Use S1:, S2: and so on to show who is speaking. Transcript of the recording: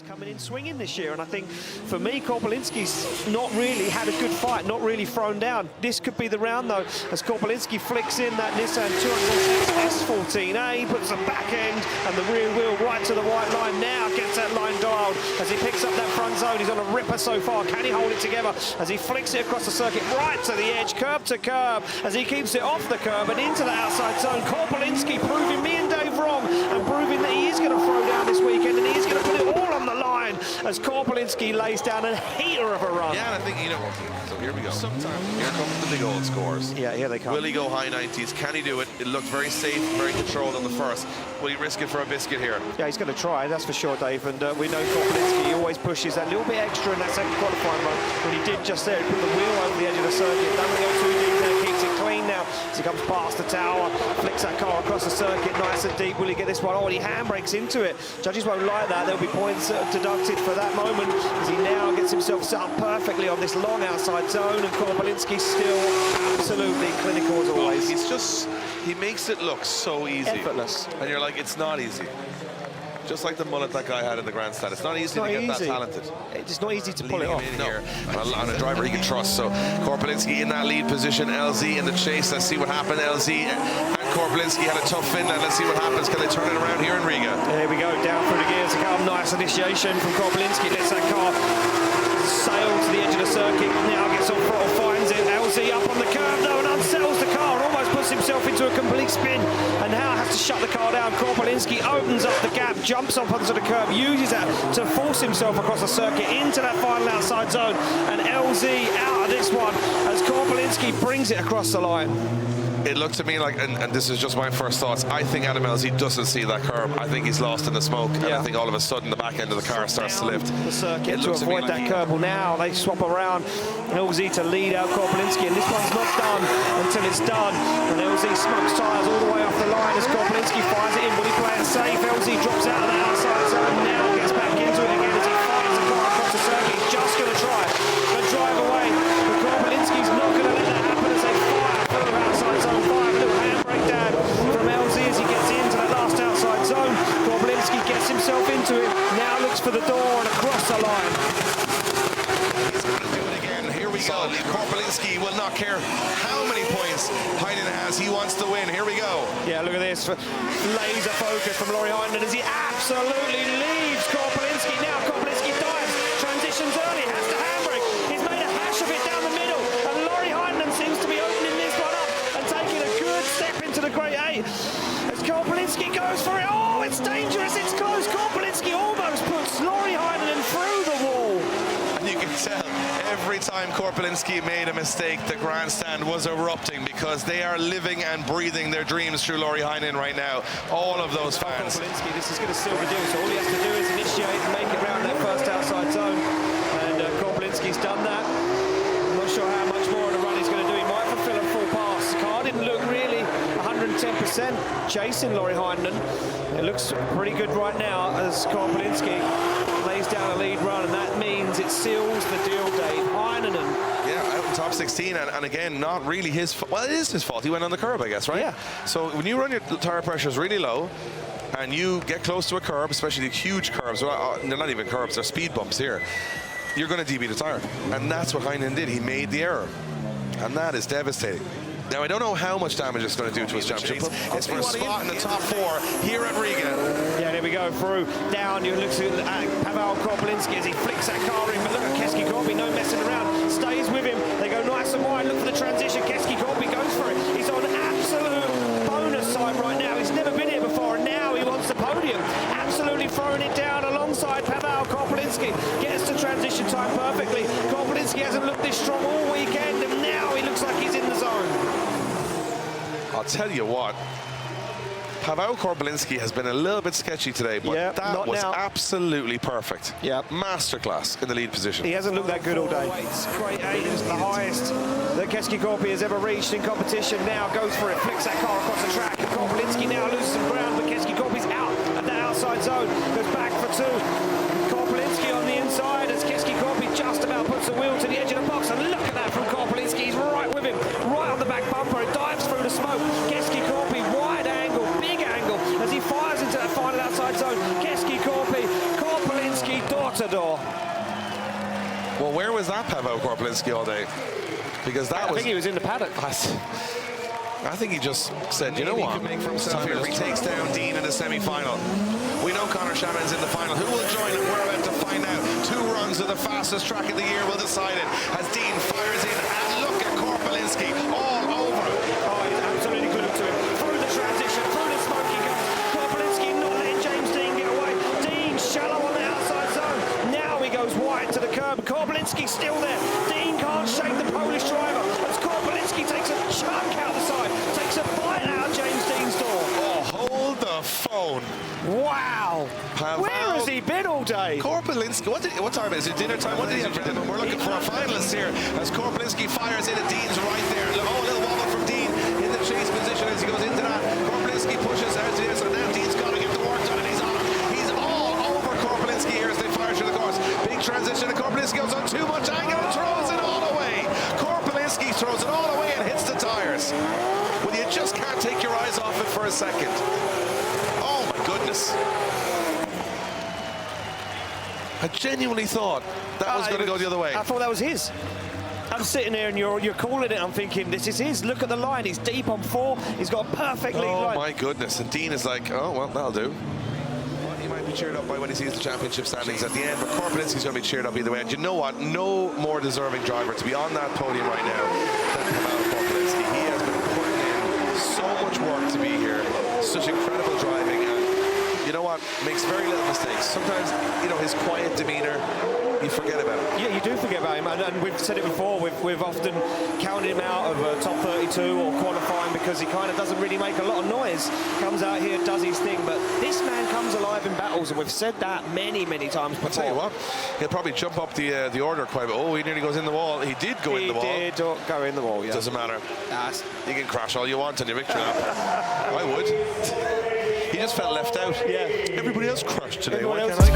S1: Coming in swinging this year, and I think for me Korpuliński's not really had a good fight, not really thrown down. This could be the round though, as Korpuliński flicks in that Nissan 206 S14A, puts the back end and the rear wheel right to the white line. Now gets that line dialed as he picks up that front zone. He's on a ripper so far. Can he hold it together as he flicks it across the circuit right to the edge, curb to curb, as he keeps it off the curb and into the outside zone. Korpuliński proving me and Dave wrong and proving that he is going to throw down this weekend, and he is going to put it all on the line as Korpuliński lays down a heater of a run.
S2: Yeah, and I think, you know, so here we go. Here comes the big old scores.
S1: Yeah, here they come.
S2: Will he go high 90s? Can he do it? It looked very safe, very controlled on the first. Will he risk it for a biscuit here?
S1: Yeah, he's going to try, that's for sure, Dave. And we know Korpuliński, he always pushes that little bit extra in that second qualifying run. When he did just there, he put the wheel over the edge of the circuit. Doesn't go too deep there, keeps it clean now as he comes past the tower, flicks that car across the circuit, nice and deep. Will he get this one? Oh, and he handbrakes into it. Judges won't like that. There'll be points deducted for that moment as he now gets himself set up perfectly on this long outside zone, and Korpuliński still absolutely clinical as always.
S2: He's just, he makes it look so easy.
S1: Effortless.
S2: And you're like, it's not easy. Just like the mullet that guy had in the grandstand. It's not easy to get that talented.
S1: It's not easy to pull it off.
S2: In here on a driver he can trust. So Korpuliński in that lead position, LZ in the chase. Let's see what happened. LZ and Korpuliński had a tough Finland. Let's see what happens. Can they turn it around here in Riga?
S1: There we go, down through the gears to come. Nice initiation from Korpuliński. Lets that car sail to the edge of the circuit. Now gets on throttle, finds it. LZ up on the curve though and unsettles the car. Almost puts himself into a complete spin and now has to shut the car down. Korpuliński opens up the gap, jumps up onto the curb, uses that to force himself across the circuit into that final outside zone, and LZ out of this one as Korpuliński brings it across the line.
S2: It looked to me like, and this is just my first thoughts, I think Adam LZ doesn't see that curb. I think he's lost in the smoke, and I think all of a sudden the back end of the car starts to lift.
S1: The circuit to avoid that curb. Well, now they swap around LZ to lead out Korpuliński, and this one's not done until it's done. And LZ smokes tyres all the way off the line as Korpuliński fires it in. Will he play it safe? LZ drops out of the outside zone, now gets back into it again as he fires the car across the circuit. He's just going to try to drive away, but Korpuliński's not going to let that happen as they fire through outside zone 5. A little handbrake down from LZ as he gets into that last outside zone. Korpuliński gets himself into it, now looks for the door and across the line.
S2: He's going to do it again. Here we go. Korpuliński will not care how many points Heinonen has. He wants to win. Here we go.
S1: Yeah, look at this. Laser focus from Lauri Heinonen as he absolutely leaves Korpuliński. Now Korpuliński dives, transitions early, has to handbrake. He's made a hash of it down the middle, and Lauri Heinonen seems to be opening this one up and taking a good step into the Great 8 as Korpuliński goes for it. Oh, it's dangerous, it's close. Korpuliński almost puts Lauri Heinonen through the wall.
S2: And you can tell every time Korpuliński made a mistake, the grandstand was erupting because they are living and breathing their dreams through Lauri Heinonen right now. All of those fans.
S1: Korpuliński, this is going to seal the deal, so all he has to do is initiate and make it round that first outside zone. And Korpuliński's done that. I'm not sure how much more of the run he's going to do. He might fulfill a full pass. The car didn't look really 110% chasing Lauri Heinonen. It looks pretty good right now as Korpuliński lays down a lead run, and that means it seals the deal, Dave. Heinonen.
S2: Yeah, out in top 16, and again, not really his fault. Well, it is his fault. He went on the curb, I guess, right?
S1: Yeah.
S2: So when you run your tire pressures really low, and you get close to a curb, especially the huge curbs, well, they're not even curbs, they're speed bumps here, you're going to DB the tire. And that's what Heinonen did. He made the error. And that is devastating. Now, I don't know how much damage it's going to do to his championship, but it's for a spot in the top 4 here at Riga.
S1: Yeah, there we go, through, down, you look at Paweł Korpuliński as he flicks that car in, but look at Keski Korpi, no messing around, stays with him, they go nice and wide, look for the transition, Keski Korpi goes for it, he's on absolute bonus side right now, he's never been here before, and now he wants the podium, absolutely throwing it down alongside Paweł Korpuliński, gets the transition time perfectly. Korpuliński hasn't looked this strong all weekend, and now he looks like he's in the zone.
S2: I'll tell you what, Paweł Korpuliński has been a little bit sketchy today, but that was absolutely perfect.
S1: Yeah.
S2: Masterclass in the lead position.
S1: He hasn't looked that good all day. Great 8 is the highest that Keski Korpi has ever reached in competition. Now goes for it, flicks that car across the track. Korpuliński now loses some ground, but Keski Korpi's out at that outside zone. Goes back for 2. Korpuliński on the inside as Keski Korpi just about puts the wheel to the edge of the box. And look at that from Korpuliński. He's right with him, right on the back bumper. It dives through the smoke. Keski Korpi, wide angle, big angle as he fires into that final outside zone. Keski Korpi, Korpuliński Matador.
S2: Well, where was that Paweł Korpuliński all day? Because that
S1: I think he was in the paddock.
S2: I think he just said, you know what? He could make for himself here. He takes down Deane in the semi-final. We know Conor Shannon's in the final. Who will join him? We're about to find out. 2 runs of the fastest track of the year will decide it. As Deane fires in, and look at Korpuliński all over him.
S1: Oh, he's absolutely glued to him. Through the transition, through the smoky gun. Korpuliński not letting James Deane get away. Deane shallow on the outside zone. Now he goes wide to the curb. Korpuliński still there. Deane can't shake the Polish driver. As Korpuliński takes a chunk out the side, takes a bite out of James Deane's door.
S2: Oh, hold the phone.
S1: Wow. Where has he been all day?
S2: Korpuliński, what time is it? Dinner time? What did he have for dinner? We're looking for our finalists here as Korpuliński fires in and Deane's right there. Oh, a little wobble from Deane in the chase position as he goes into that. Korpuliński pushes out to this, and now Deane's got to get the work done, and he's on him. He's all over Korpuliński here as they fire through the course. Big transition, and Korpuliński goes on too much angle and throws it all away. Korpuliński throws it all away and hits the tires. Well, you just can't take your eyes off it for a second. Oh my goodness. I genuinely thought that was going to go the other way.
S1: I thought that was his. I'm sitting there and you're calling it. I'm thinking, this is his. Look at the line. He's deep on 4. He's got a perfect lead line.
S2: Oh, my goodness. And Deane is like, oh, well, that'll do. Well, he might be cheered up by when he sees the championship standings at the end, but Korpuliński's going to be cheered up either way. And you know what? No more deserving driver to be on that podium right now than Paweł Korpuliński. He has been putting in so much work to be here. Such incredible driving. And you know what? Makes very little mistakes. Sometimes, you know, his quiet demeanor, you forget about him.
S1: Yeah, you do forget about him, and we've said it before, we've often counted him out of top 32 or qualifying because he kind of doesn't really make a lot of noise. Comes out here, does his thing, but this man comes alive in battles, and we've said that many, many times before.
S2: I'll tell you what, he'll probably jump up the order quite a bit. Oh, he nearly goes in the wall. He did go in the wall.
S1: He did go in the wall, yeah.
S2: Doesn't matter. You can crash all you want on your victory lap. I would. He just felt left out.
S1: Yeah.
S2: Everybody else crashed today.
S1: Everyone
S2: Why
S1: else
S2: can't I